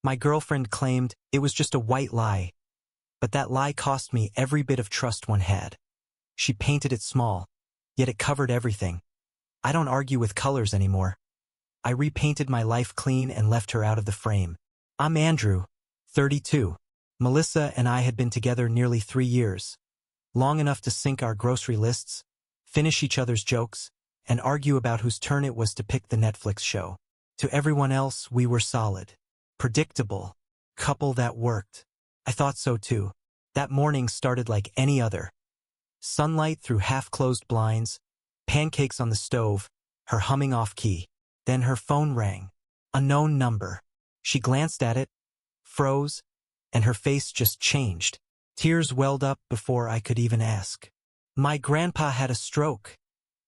My girlfriend claimed it was just a white lie, but that lie cost me every bit of trust one had. She painted it small, yet it covered everything. I don't argue with colors anymore. I repainted my life clean and left her out of the frame. I'm Andrew, 32. Melissa and I had been together nearly 3 years, long enough to sync our grocery lists, finish each other's jokes, and argue about whose turn it was to pick the Netflix show. To everyone else, we were solid, predictable, couple that worked. I thought so too. That morning started like any other. Sunlight through half-closed blinds, pancakes on the stove, her humming off-key. Then her phone rang. Unknown number. She glanced at it, froze, and her face just changed. Tears welled up before I could even ask. "My grandpa had a stroke,"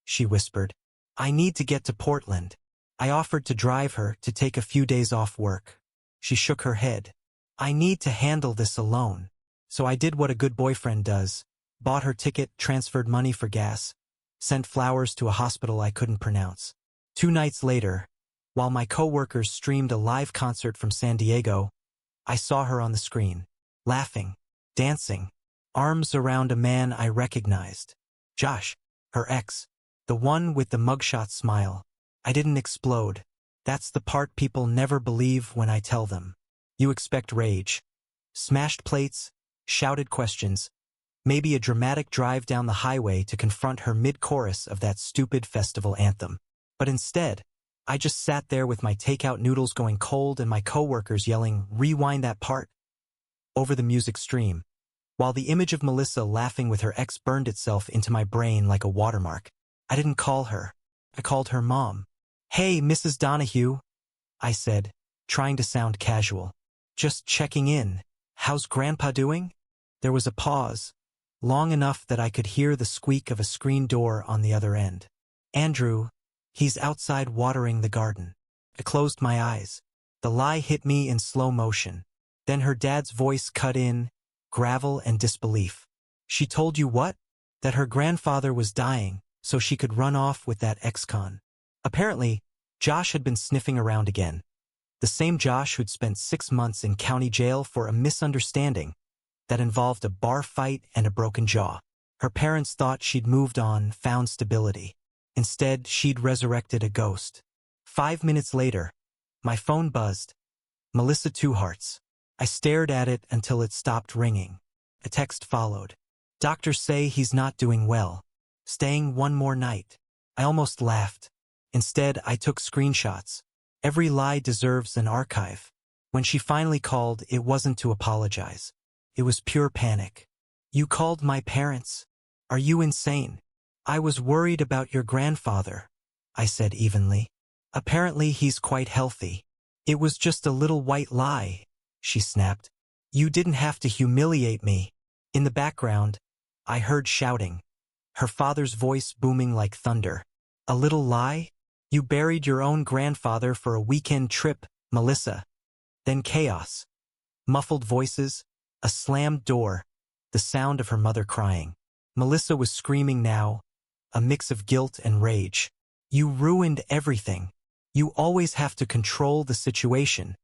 she whispered. "I need to get to Portland." I offered to drive her to take a few days off work. She shook her head. "I need to handle this alone." So I did what a good boyfriend does. Bought her ticket, transferred money for gas, sent flowers to a hospital I couldn't pronounce. 2 nights later, while my coworkers streamed a live concert from San Diego, I saw her on the screen, laughing, dancing, arms around a man I recognized. Josh, her ex, the one with the mugshot smile. I didn't explode. That's the part people never believe when I tell them. You expect rage. Smashed plates, shouted questions, maybe a dramatic drive down the highway to confront her mid-chorus of that stupid festival anthem. But instead, I just sat there with my takeout noodles going cold and my coworkers yelling, "Rewind that part," over the music stream, while the image of Melissa laughing with her ex burned itself into my brain like a watermark. I didn't call her. I called her mom. "Hey, Mrs. Donahue," I said, trying to sound casual. "Just checking in. How's Grandpa doing?" There was a pause, long enough that I could hear the squeak of a screen door on the other end. "Andrew, he's outside watering the garden." I closed my eyes. The lie hit me in slow motion. Then her dad's voice cut in, gravel and disbelief. "She told you what?" "That her grandfather was dying, so she could run off with that ex-con." Apparently, Josh had been sniffing around again. The same Josh who'd spent 6 months in county jail for a misunderstanding that involved a bar fight and a broken jaw. Her parents thought she'd moved on, found stability. Instead, she'd resurrected a ghost. 5 minutes later, my phone buzzed. Melissa 2 hearts. I stared at it until it stopped ringing. A text followed. "Doctors say he's not doing well. Staying 1 more night." I almost laughed. Instead, I took screenshots. Every lie deserves an archive. When she finally called, it wasn't to apologize. It was pure panic. "You called my parents? Are you insane?" "I was worried about your grandfather," I said evenly. "Apparently he's quite healthy." "It was just a little white lie," she snapped. "You didn't have to humiliate me." In the background, I heard shouting, her father's voice booming like thunder. "A little lie? You buried your own grandfather for a weekend trip, Melissa." Then chaos. Muffled voices, a slammed door, the sound of her mother crying. Melissa was screaming now, a mix of guilt and rage. "You ruined everything. You always have to control the situation."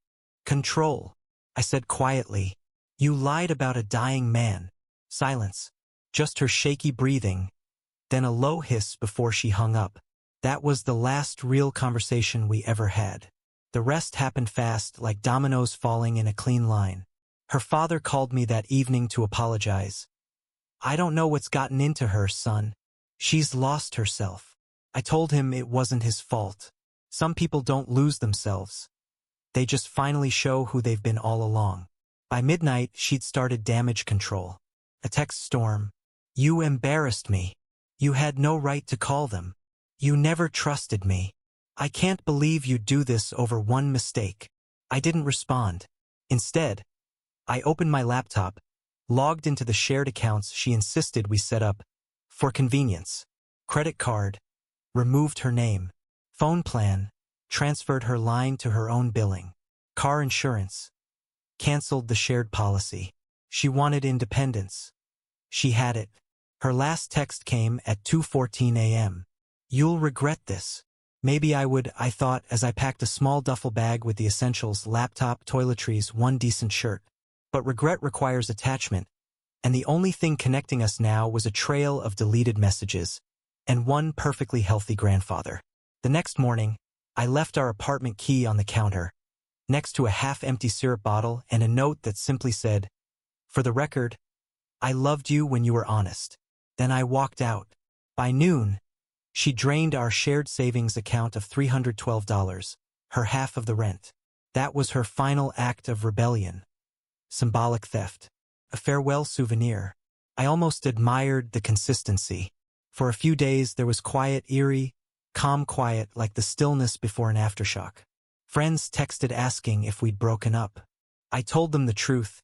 "Control," I said quietly. "You lied about a dying man." Silence. Just her shaky breathing, then a low hiss before she hung up. That was the last real conversation we ever had. The rest happened fast, like dominoes falling in a clean line. Her father called me that evening to apologize. "I don't know what's gotten into her, son. She's lost herself." I told him it wasn't his fault. Some people don't lose themselves. They just finally show who they've been all along. By midnight, she'd started damage control. A text storm. "You embarrassed me. You had no right to call them. You never trusted me. I can't believe you do this over one mistake." I didn't respond. Instead, I opened my laptop, logged into the shared accounts she insisted we set up for convenience. Credit card, removed her name. Phone plan, transferred her line to her own billing. Car insurance, canceled the shared policy. She wanted independence. She had it. Her last text came at 2:14 a.m. "You'll regret this." Maybe I thought as I packed a small duffel bag with the essentials, laptop, toiletries, one decent shirt. But regret requires attachment, and the only thing connecting us now was a trail of deleted messages and one perfectly healthy grandfather. The next morning, I left our apartment key on the counter, next to a half-empty syrup bottle and a note that simply said, "For the record, I loved you when you were honest." Then I walked out. By noon, she drained our shared savings account of $312, her half of the rent. That was her final act of rebellion. Symbolic theft. A farewell souvenir. I almost admired the consistency. For a few days there was quiet, eerie, calm quiet like the stillness before an aftershock. Friends texted asking if we'd broken up. I told them the truth.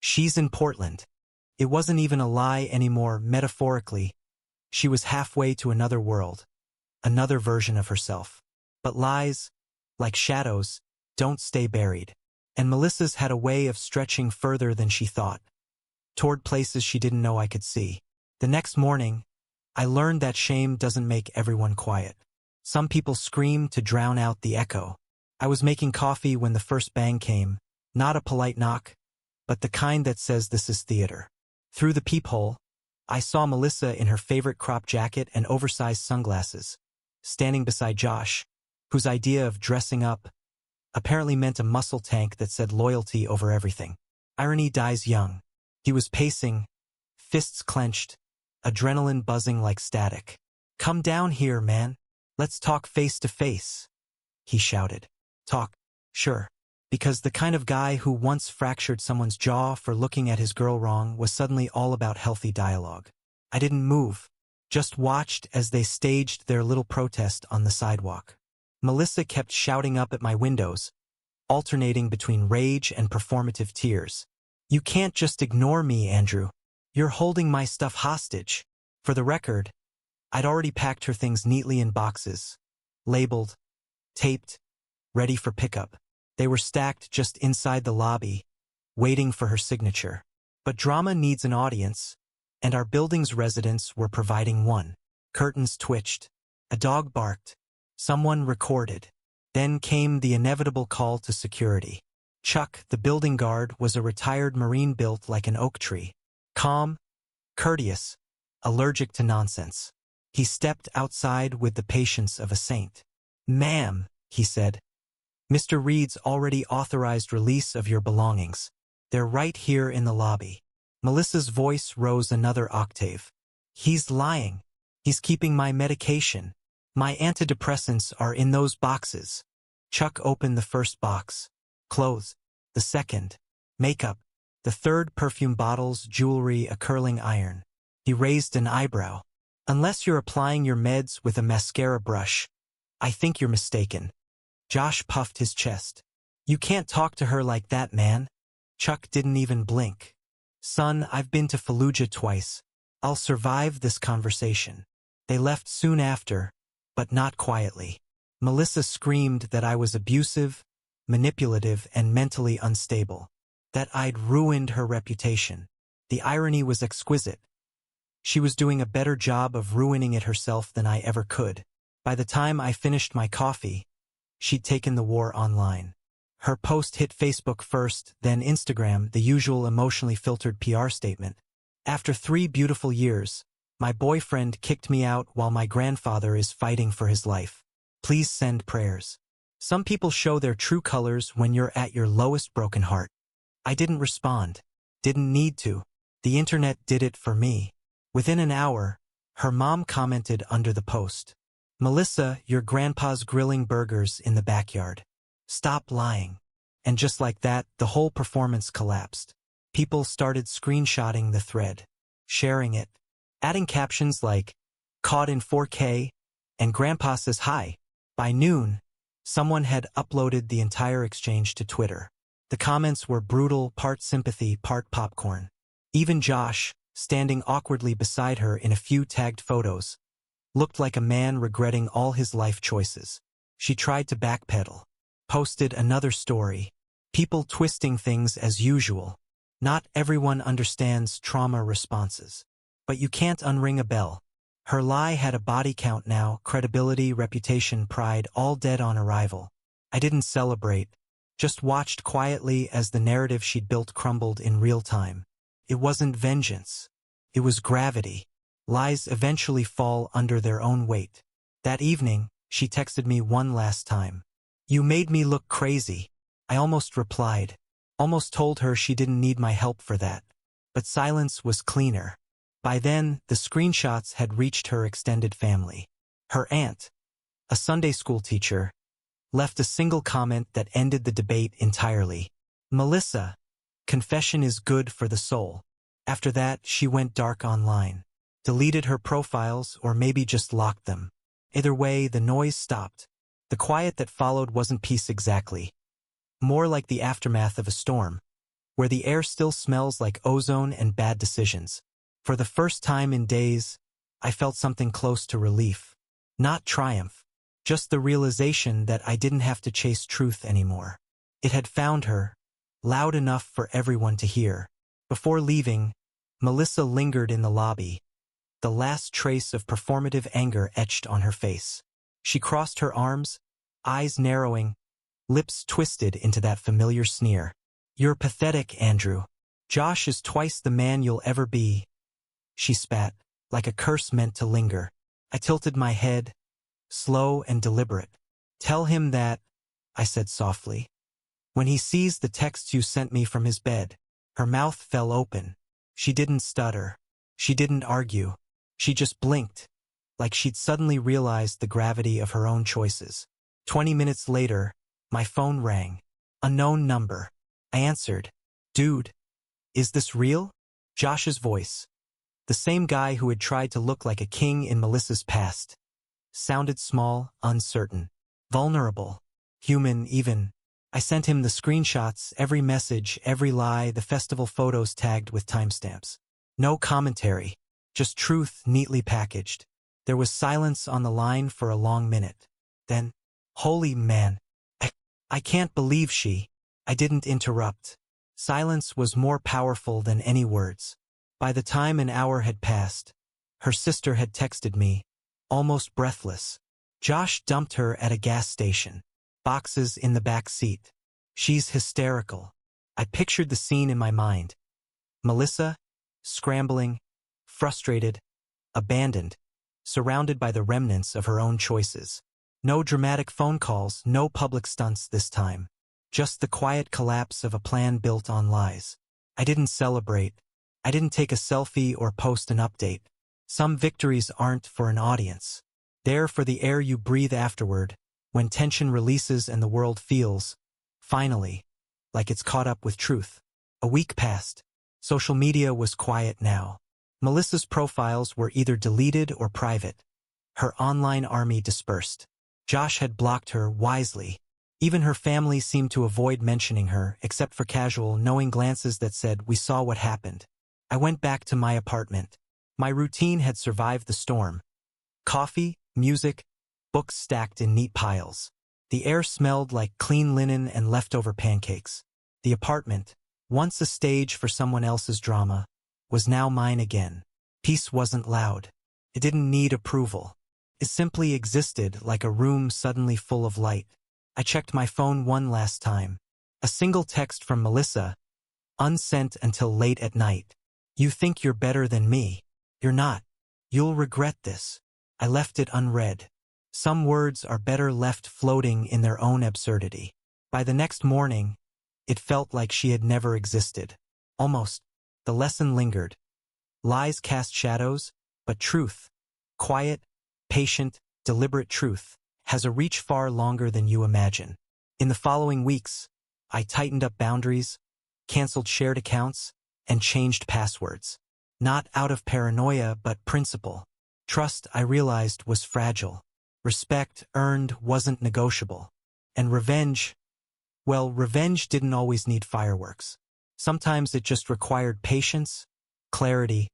She's in Portland. It wasn't even a lie anymore, metaphorically. She was halfway to another world, another version of herself. But lies, like shadows, don't stay buried. And Melissa's had a way of stretching further than she thought, toward places she didn't know I could see. The next morning, I learned that shame doesn't make everyone quiet. Some people scream to drown out the echo. I was making coffee when the first bang came, not a polite knock, but the kind that says this is theater. Through the peephole, I saw Melissa in her favorite crop jacket and oversized sunglasses, standing beside Josh, whose idea of dressing up apparently meant a muscle tank that said loyalty over everything. Irony dies young. He was pacing, fists clenched, adrenaline buzzing like static. "Come down here, man. Let's talk face to face," he shouted. Talk? Sure. Because the kind of guy who once fractured someone's jaw for looking at his girl wrong was suddenly all about healthy dialogue. I didn't move, just watched as they staged their little protest on the sidewalk. Melissa kept shouting up at my windows, alternating between rage and performative tears. "You can't just ignore me, Andrew. You're holding my stuff hostage." For the record, I'd already packed her things neatly in boxes, labeled, taped, ready for pickup. They were stacked just inside the lobby, waiting for her signature. But drama needs an audience, and our building's residents were providing one. Curtains twitched. A dog barked. Someone recorded. Then came the inevitable call to security. Chuck, the building guard, was a retired Marine built like an oak tree. Calm, courteous, allergic to nonsense. He stepped outside with the patience of a saint. "Ma'am," he said, "Mr. Reed's already authorized release of your belongings. They're right here in the lobby." Melissa's voice rose another octave. "He's lying. He's keeping my medication. My antidepressants are in those boxes." Chuck opened the first box. Clothes. The second. Makeup. The third, perfume bottles, jewelry, a curling iron. He raised an eyebrow. "Unless you're applying your meds with a mascara brush, I think you're mistaken." Josh puffed his chest. "You can't talk to her like that, man." Chuck didn't even blink. "Son, I've been to Fallujah twice. I'll survive this conversation." They left soon after, but not quietly. Melissa screamed that I was abusive, manipulative, and mentally unstable. That I'd ruined her reputation. The irony was exquisite. She was doing a better job of ruining it herself than I ever could. By the time I finished my coffee, she'd taken the war online. Her post hit Facebook first, then Instagram, the usual emotionally filtered PR statement. "After 3 beautiful years, my boyfriend kicked me out while my grandfather is fighting for his life. Please send prayers." Some people show their true colors when you're at your lowest broken heart. I didn't respond. Didn't need to. The internet did it for me. Within an hour, her mom commented under the post, "Melissa, your grandpa's grilling burgers in the backyard. Stop lying." And just like that, the whole performance collapsed. People started screenshotting the thread, sharing it, adding captions like, "Caught in 4K, and Grandpa says hi." By noon, someone had uploaded the entire exchange to Twitter. The comments were brutal, part sympathy, part popcorn. Even Josh, standing awkwardly beside her in a few tagged photos, looked like a man regretting all his life choices. She tried to backpedal. Posted another story. People twisting things as usual. Not everyone understands trauma responses. But you can't unring a bell. Her lie had a body count now, credibility, reputation, pride, all dead on arrival. I didn't celebrate, just watched quietly as the narrative she'd built crumbled in real time. It wasn't vengeance. It was gravity. Lies eventually fall under their own weight. That evening, she texted me one last time. "You made me look crazy." I almost replied. Almost told her she didn't need my help for that. But silence was cleaner. By then, the screenshots had reached her extended family. Her aunt, a Sunday school teacher, left a single comment that ended the debate entirely. "Melissa, confession is good for the soul." After that, she went dark online. Deleted her profiles or maybe just locked them. Either way, the noise stopped. The quiet that followed wasn't peace exactly. More like the aftermath of a storm, where the air still smells like ozone and bad decisions. For the first time in days, I felt something close to relief. Not triumph, just the realization that I didn't have to chase truth anymore. It had found her, loud enough for everyone to hear. Before leaving, Melissa lingered in the lobby, the last trace of performative anger etched on her face. She crossed her arms, eyes narrowing, lips twisted into that familiar sneer. "You're pathetic, Andrew. Josh is twice the man you'll ever be." She spat, like a curse meant to linger. I tilted my head, slow and deliberate. "Tell him that," I said softly. "When he sees the texts you sent me from his bed." Her mouth fell open. She didn't stutter. She didn't argue. She just blinked, like she'd suddenly realized the gravity of her own choices. 20 minutes later, my phone rang. Unknown number. I answered. "Dude, is this real?" Josh's voice, the same guy who had tried to look like a king in Melissa's past, sounded small, uncertain, vulnerable, human even. I sent him the screenshots, every message, every lie, the festival photos tagged with timestamps. No commentary, just truth neatly packaged. There was silence on the line for a long minute. Then, "Holy man, I can't believe she..." I didn't interrupt. Silence was more powerful than any words. By the time an hour had passed, her sister had texted me, almost breathless. "Josh dumped her at a gas station. Boxes in the back seat. She's hysterical." I pictured the scene in my mind. Melissa, scrambling, frustrated, abandoned, surrounded by the remnants of her own choices. No dramatic phone calls, no public stunts this time. Just the quiet collapse of a plan built on lies. I didn't celebrate. I didn't take a selfie or post an update. Some victories aren't for an audience. They're for the air you breathe afterward, when tension releases and the world feels, finally, like it's caught up with truth. A week passed. Social media was quiet now. Melissa's profiles were either deleted or private. Her online army dispersed. Josh had blocked her wisely. Even her family seemed to avoid mentioning her, except for casual, knowing glances that said, "We saw what happened." I went back to my apartment. My routine had survived the storm. Coffee, music, books stacked in neat piles. The air smelled like clean linen and leftover pancakes. The apartment, once a stage for someone else's drama, was now mine again. Peace wasn't loud. It didn't need approval. It simply existed like a room suddenly full of light. I checked my phone one last time. A single text from Melissa, unsent until late at night. "You think you're better than me. You're not. You'll regret this." I left it unread. Some words are better left floating in their own absurdity. By the next morning, it felt like she had never existed. Almost. The lesson lingered. Lies cast shadows, but truth, quiet, patient, deliberate truth, has a reach far longer than you imagine. In the following weeks, I tightened up boundaries, canceled shared accounts, and changed passwords. Not out of paranoia, but principle. Trust, I realized, was fragile. Respect, earned, wasn't negotiable. And revenge, well, revenge didn't always need fireworks. Sometimes it just required patience, clarity,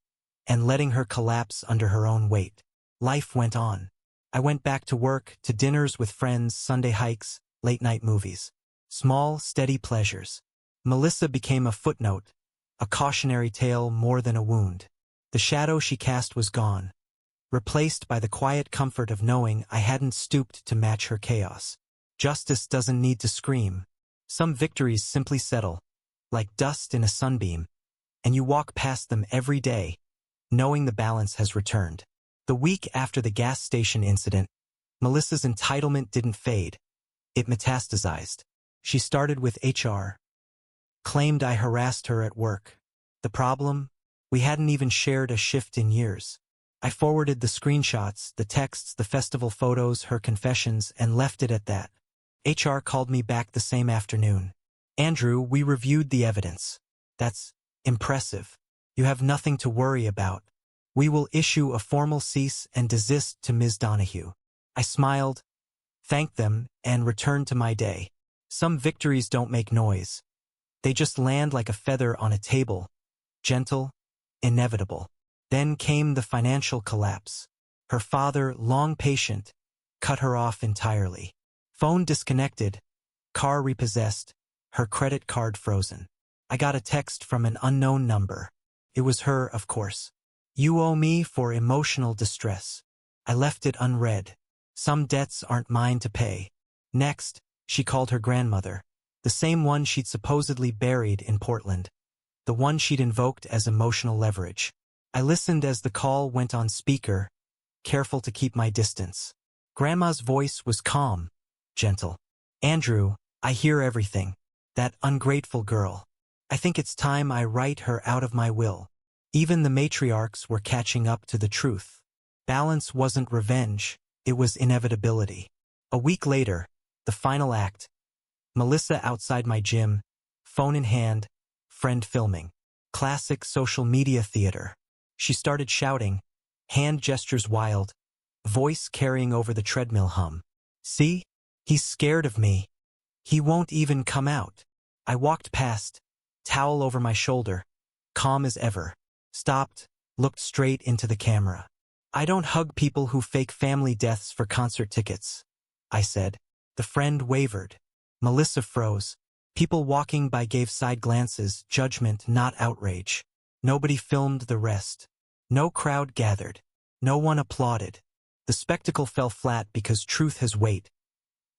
and letting her collapse under her own weight. Life went on. I went back to work, to dinners with friends, Sunday hikes, late-night movies. Small, steady pleasures. Melissa became a footnote, a cautionary tale more than a wound. The shadow she cast was gone, replaced by the quiet comfort of knowing I hadn't stooped to match her chaos. Justice doesn't need to scream. Some victories simply settle, like dust in a sunbeam, and you walk past them every day, knowing the balance has returned. The week after the gas station incident, Melissa's entitlement didn't fade. It metastasized. She started with HR. Claimed I harassed her at work. The problem? We hadn't even shared a shift in years. I forwarded the screenshots, the texts, the festival photos, her confessions, and left it at that. HR called me back the same afternoon. Andrew, we reviewed the evidence. That's impressive. You have nothing to worry about. We will issue a formal cease and desist to Ms. Donahue. I smiled, thanked them, and returned to my day. Some victories don't make noise. They just land like a feather on a table, gentle, inevitable. Then came the financial collapse. Her father, long patient, cut her off entirely. Phone disconnected, car repossessed, her credit card frozen. I got a text from an unknown number. It was her, of course. You owe me for emotional distress. I left it unread. Some debts aren't mine to pay. Next, she called her grandmother. The same one she'd supposedly buried in Portland. The one she'd invoked as emotional leverage. I listened as the call went on speaker, careful to keep my distance. Grandma's voice was calm, gentle. Andrew, I hear everything. That ungrateful girl. I think it's time I write her out of my will. Even the matriarchs were catching up to the truth. Balance wasn't revenge, it was inevitability. A week later, the final act. Melissa outside my gym, phone in hand, friend filming. Classic social media theater. She started shouting, hand gestures wild, voice carrying over the treadmill hum. See? He's scared of me. He won't even come out. I walked past, towel over my shoulder, calm as ever. Stopped, looked straight into the camera. I don't hug people who fake family deaths for concert tickets, I said. The friend wavered. Melissa froze. People walking by gave side glances, judgment, not outrage. Nobody filmed the rest. No crowd gathered. No one applauded. The spectacle fell flat because truth has weight.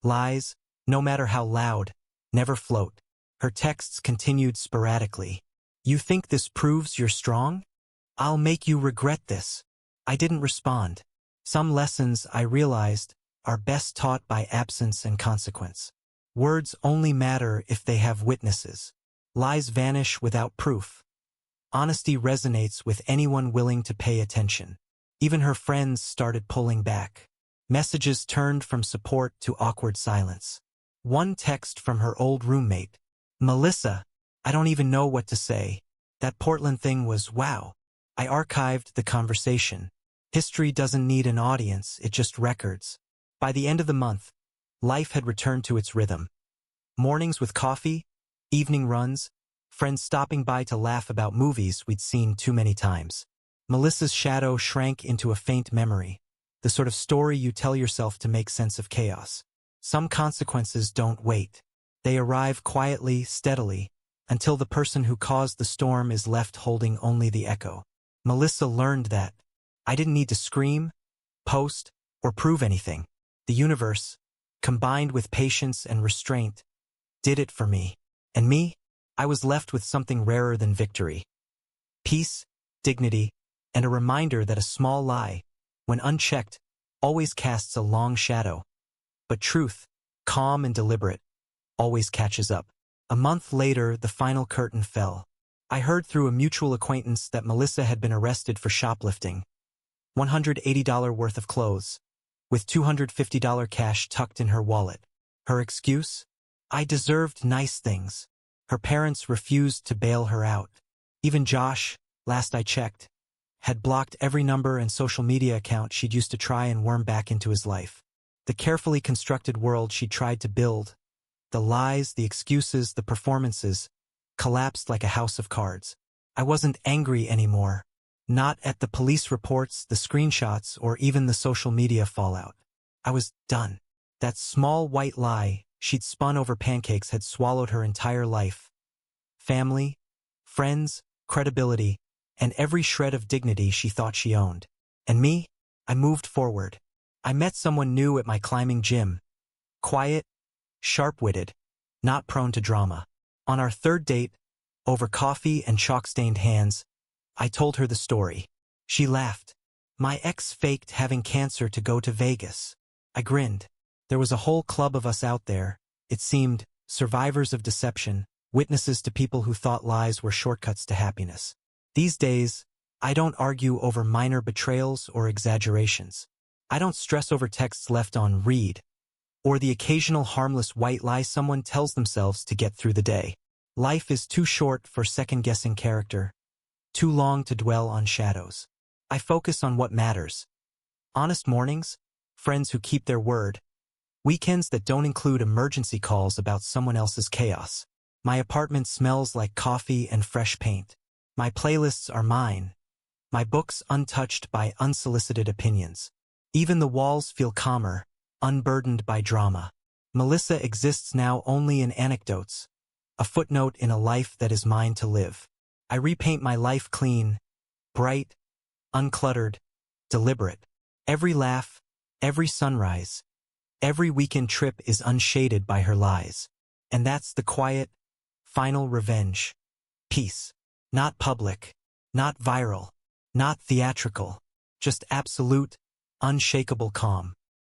Lies, no matter how loud, never float. Her texts continued sporadically. You think this proves you're strong? I'll make you regret this. I didn't respond. Some lessons, I realized, are best taught by absence and consequence. Words only matter if they have witnesses. Lies vanish without proof. Honesty resonates with anyone willing to pay attention. Even her friends started pulling back. Messages turned from support to awkward silence. One text from her old roommate. Melissa, I don't even know what to say. That Portland thing was wow. I archived the conversation. History doesn't need an audience, it just records. By the end of the month, life had returned to its rhythm. Mornings with coffee, evening runs, friends stopping by to laugh about movies we'd seen too many times. Melissa's shadow shrank into a faint memory, the sort of story you tell yourself to make sense of chaos. Some consequences don't wait. They arrive quietly, steadily, until the person who caused the storm is left holding only the echo. Melissa learned that. I didn't need to scream, post, or prove anything. The universe, combined with patience and restraint, did it for me. And me? I was left with something rarer than victory. Peace, dignity, and a reminder that a small lie, when unchecked, always casts a long shadow. But truth, calm and deliberate, always catches up. A month later, the final curtain fell. I heard through a mutual acquaintance that Melissa had been arrested for shoplifting. $180 worth of clothes, with $250 cash tucked in her wallet. Her excuse? I deserved nice things. Her parents refused to bail her out. Even Josh, last I checked, had blocked every number and social media account she'd used to try and worm back into his life. The carefully constructed world she tried to build, the lies, the excuses, the performances, collapsed like a house of cards. I wasn't angry anymore. Not at the police reports, the screenshots, or even the social media fallout. I was done. That small white lie she'd spun over pancakes had swallowed her entire life. Family, friends, credibility, and every shred of dignity she thought she owned. And me? I moved forward. I met someone new at my climbing gym. Quiet, sharp-witted, not prone to drama. On our third date, over coffee and chalk-stained hands, I told her the story. She laughed. My ex faked having cancer to go to Vegas. I grinned. There was a whole club of us out there, it seemed, survivors of deception, witnesses to people who thought lies were shortcuts to happiness. These days, I don't argue over minor betrayals or exaggerations. I don't stress over texts left on read, or the occasional harmless white lie someone tells themselves to get through the day. Life is too short for second-guessing character, too long to dwell on shadows. I focus on what matters. Honest mornings, friends who keep their word, weekends that don't include emergency calls about someone else's chaos. My apartment smells like coffee and fresh paint. My playlists are mine. My books untouched by unsolicited opinions. Even the walls feel calmer, unburdened by drama. Melissa exists now only in anecdotes, a footnote in a life that is mine to live. I repaint my life clean, bright, uncluttered, deliberate. Every laugh, every sunrise, every weekend trip is unshaded by her lies. And that's the quiet, final revenge. Peace. Not public, not viral, not theatrical, just absolute, unshakable calm.